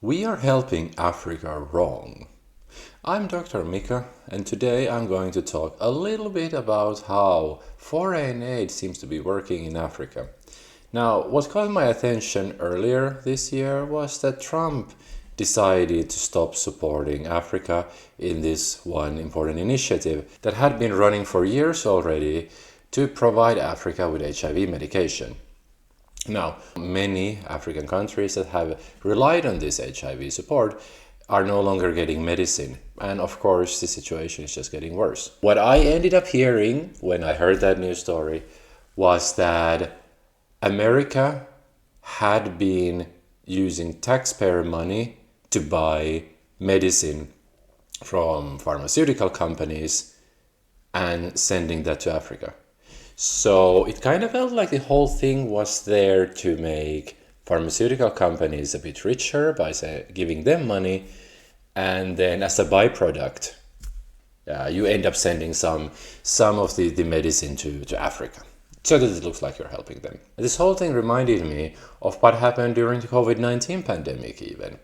We are helping Africa wrong. I'm Dr. Mika, and today I'm going to talk a little bit about how foreign aid seems to be working in Africa. Now, what caught my attention earlier this year was that Trump decided to stop supporting Africa in this one important initiative that had been running for years already to provide Africa with HIV medication. Now, many African countries that have relied on this HIV support are no longer getting medicine. And of course, the situation is just getting worse. What I ended up hearing when I heard that news story was that America had been using taxpayer money to buy medicine from pharmaceutical companies and sending that to Africa. So it kind of felt like the whole thing was there to make pharmaceutical companies a bit richer by giving them money, and then as a byproduct, you end up sending some of the medicine to Africa, so that it looks like you're helping them. This whole thing reminded me of what happened during the COVID-19 pandemic even.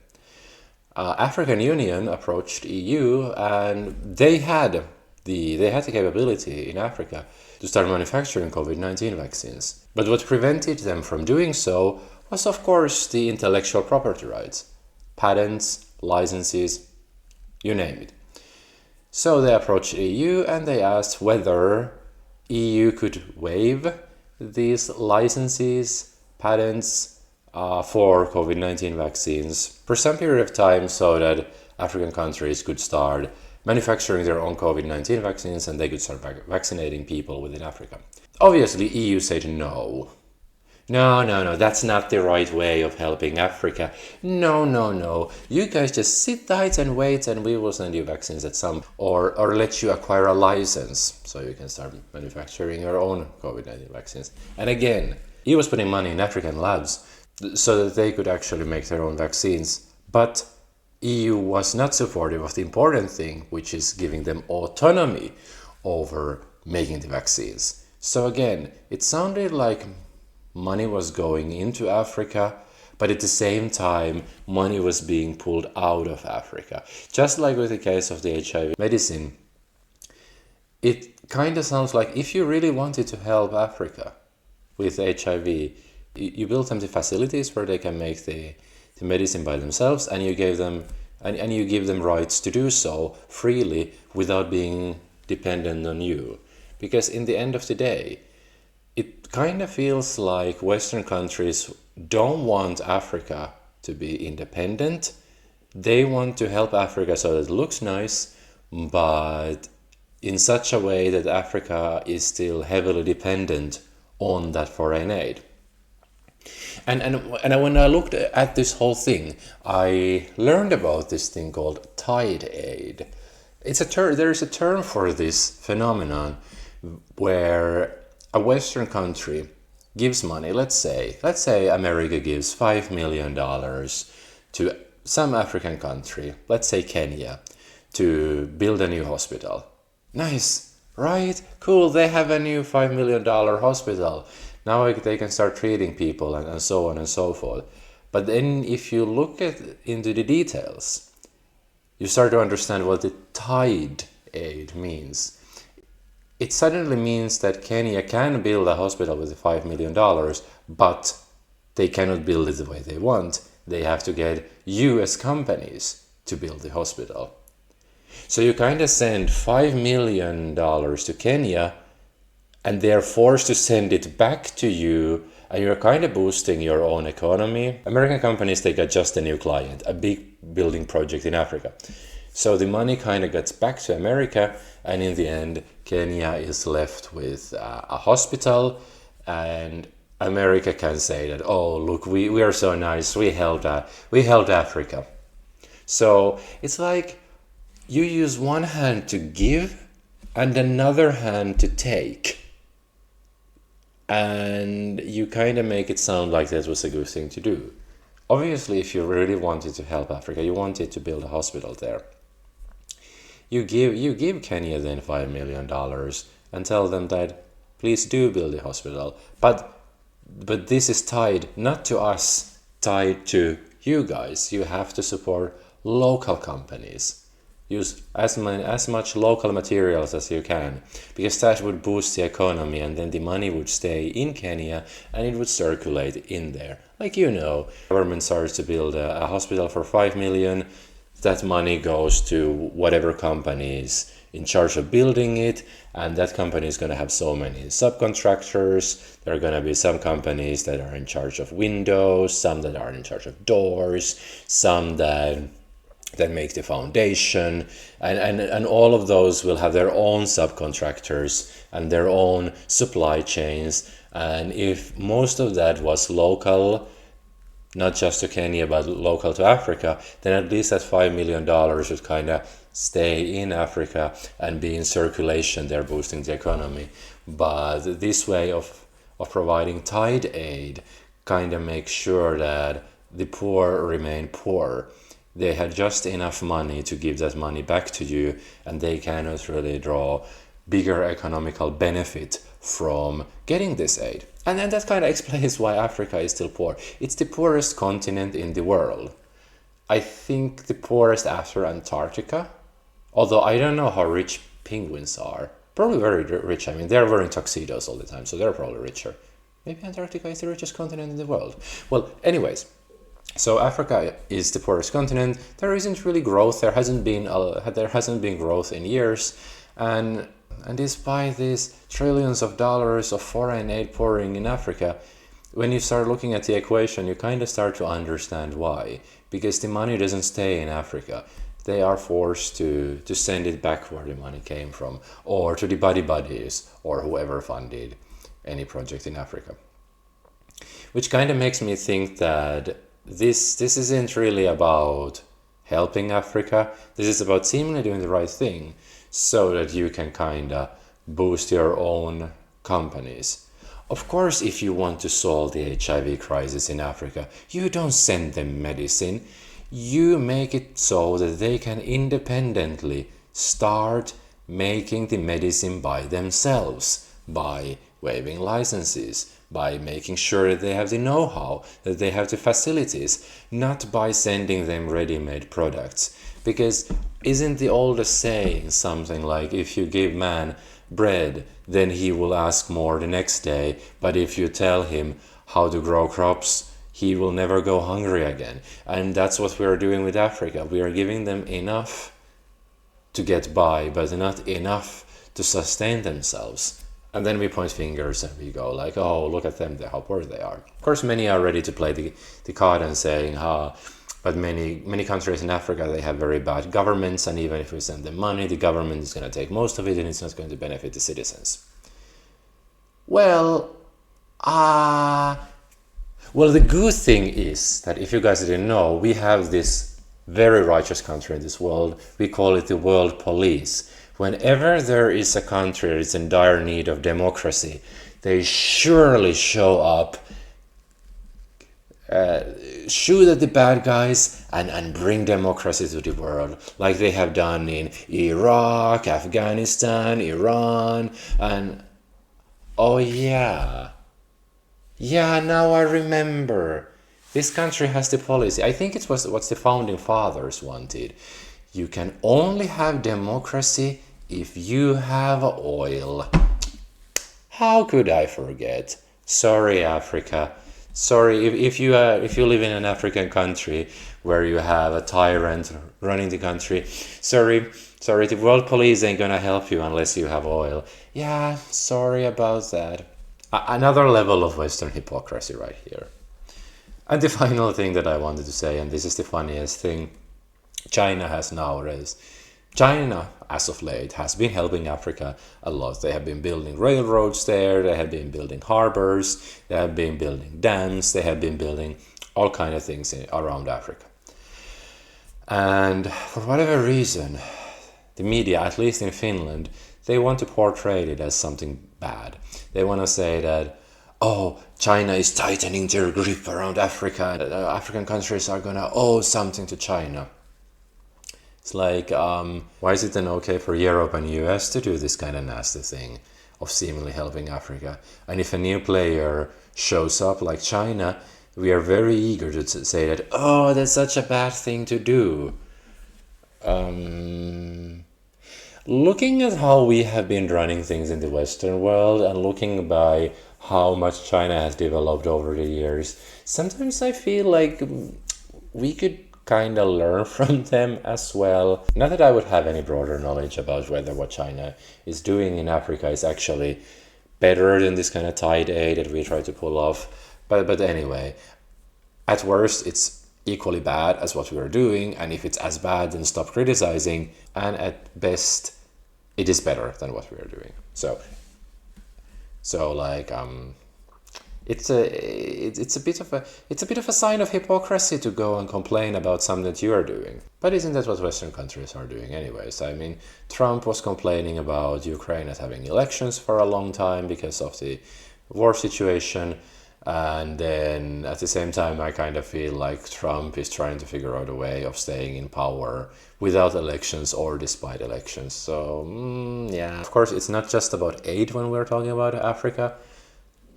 African Union approached EU and they had the capability in Africa to start manufacturing COVID-19 vaccines. But what prevented them from doing so was, of course, the intellectual property rights, patents, licenses, you name it. So they approached EU and they asked whether EU could waive these licenses, patents for COVID-19 vaccines for some period of time so that African countries could start manufacturing their own COVID-19 vaccines and they could start vaccinating people within Africa. Obviously, EU said no. No, that's not the right way of helping Africa. No. You guys just sit tight and wait and we will send you vaccines at some, or let you acquire a license so you can start manufacturing your own COVID-19 vaccines. And again, EU was putting money in African labs so that they could actually make their own vaccines. But EU was not supportive of the important thing, which is giving them autonomy over making the vaccines. So again, it sounded like money was going into Africa, but at the same time, money was being pulled out of Africa. Just like with the case of the HIV medicine, it kind of sounds like if you really wanted to help Africa with HIV, you built them the facilities where they can make the medicine by themselves, and you gave them and you give them rights to do so freely without being dependent on you. Because in the end of the day, it kind of feels like Western countries don't want Africa to be independent. They want to help Africa so that it looks nice, but in such a way that Africa is still heavily dependent on that foreign aid. And when I looked at this whole thing, I learned about this thing called tide aid. There is a term for this phenomenon where a Western country gives money. Let's say America gives $5 million to some African country, let's say Kenya, to build a new hospital. Nice, right? Cool, they have a new $5 million hospital. Now they can start treating people and so on and so forth. But then if you look into the details, you start to understand what the tide aid means. It suddenly means that Kenya can build a hospital with the $5 million, but they cannot build it the way they want. They have to get US companies to build the hospital. So you kind of send $5 million to Kenya, and they're forced to send it back to you, and you're kind of boosting your own economy. American companies, they got just a new client, a big building project in Africa. So the money kind of gets back to America, and in the end, Kenya is left with a hospital, and America can say that, oh, look, we are so nice, we helped Africa. So it's like you use one hand to give and another hand to take. And you kind of make it sound like that was a good thing to do. Obviously, if you really wanted to help Africa, you wanted to build a hospital there. You give Kenya then $5 million and tell them that please do build a hospital. But this is tied not to us, tied to you guys, you have to support local companies. Use as much local materials as you can, because that would boost the economy, and then the money would stay in Kenya and it would circulate in there. Like, government starts to build a hospital for 5 million. That money goes to whatever company is in charge of building it, and that company is going to have so many subcontractors. There are going to be some companies that are in charge of windows, some that are in charge of doors, some that make the foundation, and all of those will have their own subcontractors and their own supply chains. And if most of that was local, not just to Kenya but local to Africa, then at least that $5 million would kind of stay in Africa and be in circulation there, boosting the economy. But this way of providing tide aid kind of makes sure that the poor remain poor. They had just enough money to give that money back to you, and they cannot really draw bigger economical benefit from getting this aid. And then that kind of explains why Africa is still poor. It's the poorest continent in the world. I think the poorest after Antarctica, although I don't know how rich penguins are. Probably very rich. I mean, they're wearing tuxedos all the time, so they're probably richer. Maybe Antarctica is the richest continent in the world. Well, anyways, so Africa is the poorest continent. There isn't really growth. There hasn't been growth in years, and despite these trillions of dollars of foreign aid pouring in Africa, when you start looking at the equation, you kind of start to understand why. Because the money doesn't stay in Africa. They are forced to send it back where the money came from, or to the buddy buddies, or whoever funded any project in Africa. Which kind of makes me think that this isn't really about helping Africa. This is about seemingly doing the right thing so that you can kind of boost your own companies. Of course, if you want to solve the HIV crisis in Africa, you don't send them medicine. You make it so that they can independently start making the medicine by themselves, by waiving licenses, by making sure that they have the know-how, that they have the facilities, not by sending them ready-made products. Because isn't the oldest saying something like, if you give man bread, then he will ask more the next day, but if you tell him how to grow crops, he will never go hungry again. And that's what we are doing with Africa. We are giving them enough to get by, but not enough to sustain themselves. And then we point fingers and we go like, oh, look at them, how poor they are. Of course, many are ready to play the card and saying, but many countries in Africa, they have very bad governments, and even if we send them money, the government is going to take most of it and it's not going to benefit the citizens. Well, the good thing is that, if you guys didn't know, we have this very righteous country in this world. We call it the world police. Whenever there is a country that is in dire need of democracy, they surely show up, shoot at the bad guys and bring democracy to the world, like they have done in Iraq, Afghanistan, Iran, and oh yeah, now I remember. This country has the policy. I think it was what the founding fathers wanted. You can only have democracy if you have oil. How could I forget? Sorry, Africa. Sorry, if you live in an African country where you have a tyrant running the country, sorry, the world police ain't gonna help you unless you have oil. Yeah, sorry about that. Another level of Western hypocrisy right here. And the final thing that I wanted to say, and this is the funniest thing, China, as of late, has been helping Africa a lot. They have been building railroads there, they have been building harbors, they have been building dams, they have been building all kinds of things around Africa. And for whatever reason, the media, at least in Finland, they want to portray it as something bad. They want to say that, oh, China is tightening their grip around Africa, and African countries are gonna owe something to China. It's like, why is it then okay for Europe and US to do this kind of nasty thing of seemingly helping Africa? And if a new player shows up like China, we are very eager to say that, oh, that's such a bad thing to do. Looking at how we have been running things in the Western world and looking by how much China has developed over the years, sometimes I feel like we could kind of learn from them as well. Not that I would have any broader knowledge about whether what China is doing in Africa is actually better than this kind of tide aid that we try to pull off. But anyway, at worst, it's equally bad as what we are doing, and if it's as bad, then stop criticizing, and at best, it is better than what we are doing. So like it's a bit of a sign of hypocrisy to go and complain about something that you are doing. But isn't that what Western countries are doing anyways? I mean, Trump was complaining about Ukraine not having elections for a long time because of the war situation. And then at the same time, I kind of feel like Trump is trying to figure out a way of staying in power without elections or despite elections. So, yeah. Of course, it's not just about aid when we're talking about Africa.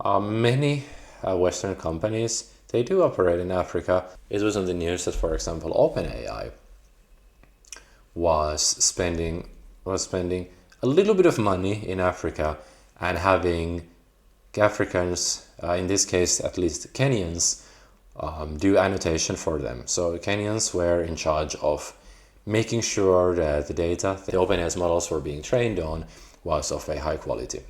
Many Western companies, they do operate in Africa. It was on the news that, for example, OpenAI was spending a little bit of money in Africa and having Africans, in this case at least Kenyans, do annotation for them. So Kenyans were in charge of making sure that the data the OpenAI's models were being trained on was of a high quality.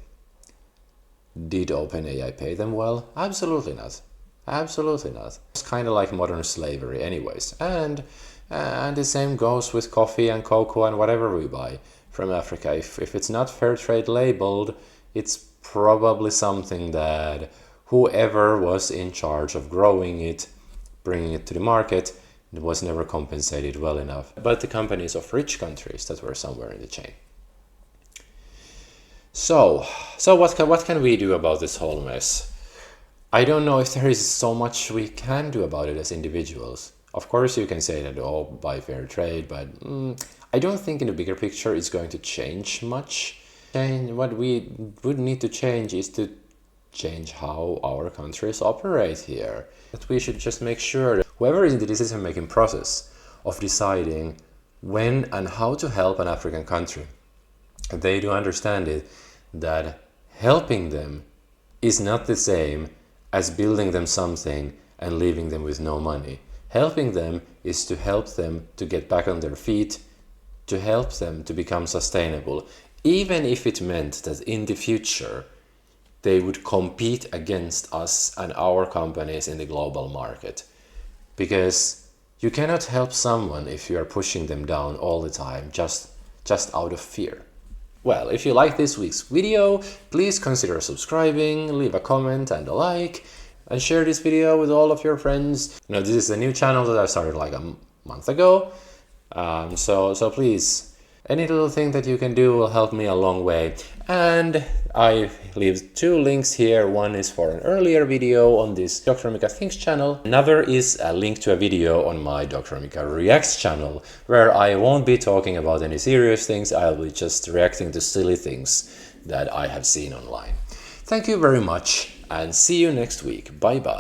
Did OpenAI pay them well? Absolutely not. Absolutely not. It's kind of like modern slavery anyways. And the same goes with coffee and cocoa and whatever we buy from Africa. If it's not fair trade labeled, it's probably something that whoever was in charge of growing it, bringing it to the market, was never compensated well enough. But the companies of rich countries that were somewhere in the chain. So what can we do about this whole mess? I don't know if there is so much we can do about it as individuals. Of course, you can say that, oh, buy fair trade, but I don't think in the bigger picture it's going to change much. What we would need to change is to change how our countries operate here. But we should just make sure that whoever is in the decision-making process of deciding when and how to help an African country, they do understand it, that helping them is not the same as building them something and leaving them with no money. Helping them is to help them to get back on their feet, to help them to become sustainable, even if it meant that in the future they would compete against us and our companies in the global market. Because you cannot help someone if you are pushing them down all the time just out of fear. Well, if you like this week's video, please consider subscribing, leave a comment and a like, and share this video with all of your friends. You know, this is a new channel that I started like a month ago. So please, any little thing that you can do will help me a long way. And I leave 2 links here. One is for an earlier video on this Dr. Mika Thinks channel. Another is a link to a video on my Dr. Mika Reacts channel, where I won't be talking about any serious things. I'll be just reacting to silly things that I have seen online. Thank you very much and see you next week. Bye bye.